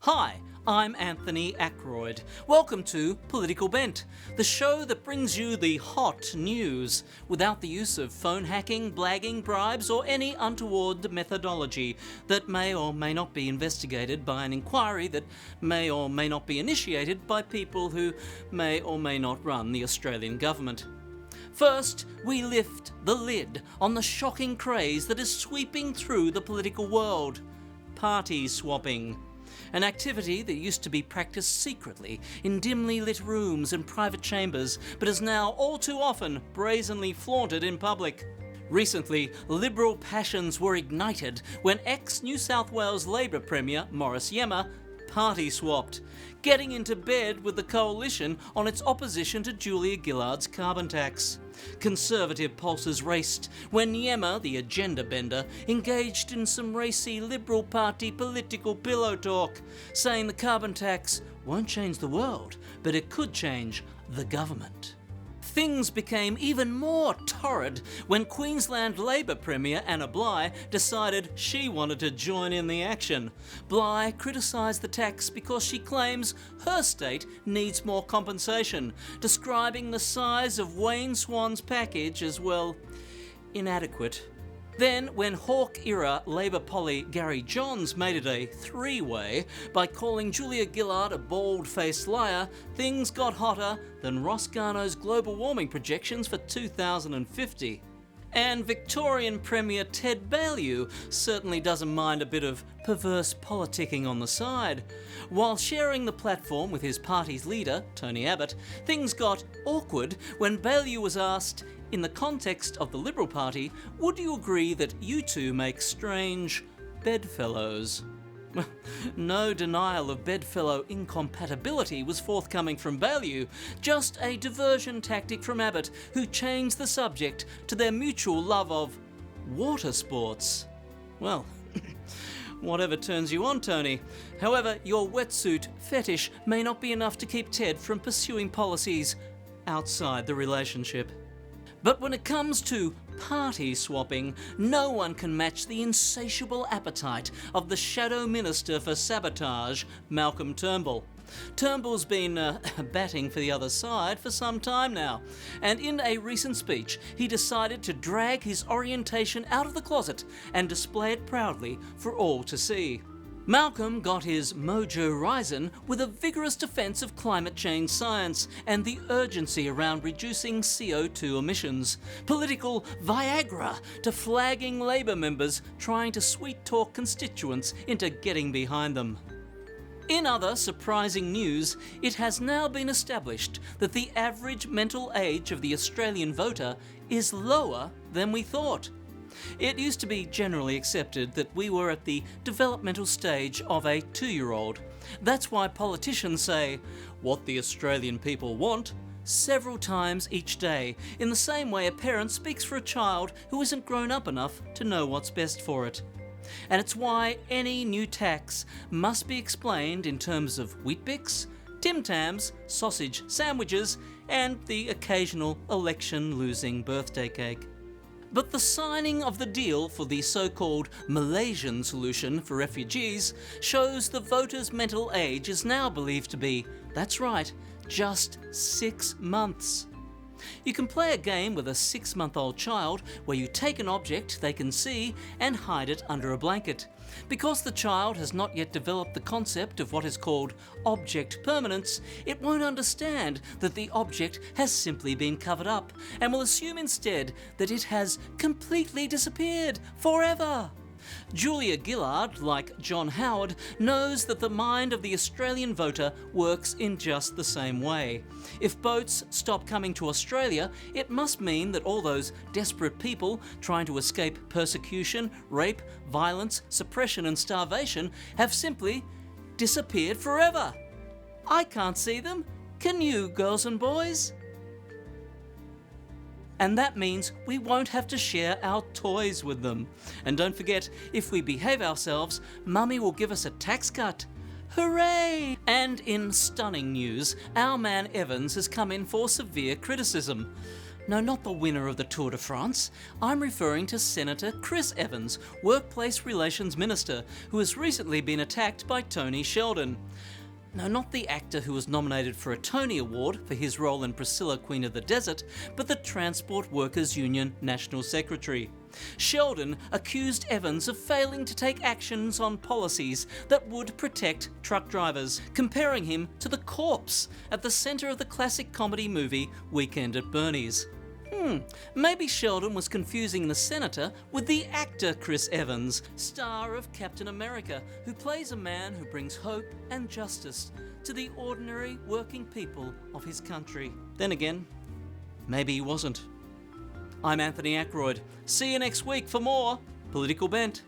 Hi, I'm Anthony Ackroyd. Welcome to Political Bent, the show that brings you the hot news without the use of phone hacking, blagging, bribes, or any untoward methodology that may or may not be investigated by an inquiry that may or may not be initiated by people who may or may not run the Australian government. First, we lift the lid on the shocking craze that is sweeping through the political world: party swapping. An activity that used to be practiced secretly in dimly lit rooms and private chambers, but is now all too often brazenly flaunted in public. Recently, Liberal passions were ignited when ex-New South Wales Labor Premier Morris Yema party swapped, getting into bed with the coalition on its opposition to Julia Gillard's carbon tax. Conservative pulses raced when Yema, the agenda bender, engaged in some racy Liberal Party political pillow talk, saying the carbon tax won't change the world, but it could change the government. Things became even more torrid when Queensland Labor Premier Anna Bligh decided she wanted to join in the action. Bligh criticised the tax because she claims her state needs more compensation, describing the size of Wayne Swan's package as, well, inadequate. Then, when Hawke-era Labor Polly Gary Johns made it a three-way by calling Julia Gillard a bald-faced liar, things got hotter than Ross Garnaut's global warming projections for 2050. And Victorian Premier Ted Baillieu certainly doesn't mind a bit of perverse politicking on the side. While sharing the platform with his party's leader, Tony Abbott, things got awkward when Baillieu was asked, in the context of the Liberal Party, would you agree that you two make strange bedfellows? No denial of bedfellow incompatibility was forthcoming from Baillieu, just a diversion tactic from Abbott, who changed the subject to their mutual love of water sports. Well, whatever turns you on, Tony. However, your wetsuit fetish may not be enough to keep Ted from pursuing policies outside the relationship. But when it comes to party swapping, no one can match the insatiable appetite of the shadow minister for sabotage, Malcolm Turnbull. Turnbull's been batting for the other side for some time now, and in a recent speech he decided to drag his orientation out of the closet and display it proudly for all to see. Malcolm got his mojo rising with a vigorous defence of climate change science and the urgency around reducing CO2 emissions. Political Viagra to flagging Labor members trying to sweet-talk constituents into getting behind them. In other surprising news, it has now been established that the average mental age of the Australian voter is lower than we thought. It used to be generally accepted that we were at the developmental stage of a 2-year-old. That's why politicians say, "what the Australian people want," several times each day, in the same way a parent speaks for a child who isn't grown up enough to know what's best for it. And it's why any new tax must be explained in terms of Weet-Bix, Tim Tams, sausage sandwiches, and the occasional election-losing birthday cake. But the signing of the deal for the so-called Malaysian solution for refugees shows the voters' mental age is now believed to be, that's right, just 6 months. You can play a game with a 6-month-old child where you take an object they can see and hide it under a blanket. Because the child has not yet developed the concept of what is called object permanence, it won't understand that the object has simply been covered up and will assume instead that it has completely disappeared forever. Julia Gillard, like John Howard, knows that the mind of the Australian voter works in just the same way. If boats stop coming to Australia, it must mean that all those desperate people trying to escape persecution, rape, violence, suppression and starvation have simply disappeared forever. I can't see them. Can you, girls and boys? And that means we won't have to share our toys with them. And don't forget, if we behave ourselves, Mummy will give us a tax cut. Hooray! And in stunning news, our man Evans has come in for severe criticism. No, not the winner of the Tour de France. I'm referring to Senator Chris Evans, Workplace Relations Minister, who has recently been attacked by Tony Sheldon. No, not the actor who was nominated for a Tony Award for his role in Priscilla, Queen of the Desert, but the Transport Workers Union National Secretary. Sheldon accused Evans of failing to take actions on policies that would protect truck drivers, comparing him to the corpse at the centre of the classic comedy movie Weekend at Bernie's. Maybe Sheldon was confusing the senator with the actor Chris Evans, star of Captain America, who plays a man who brings hope and justice to the ordinary working people of his country. Then again, maybe he wasn't. I'm Anthony Ackroyd. See you next week for more Political Bent.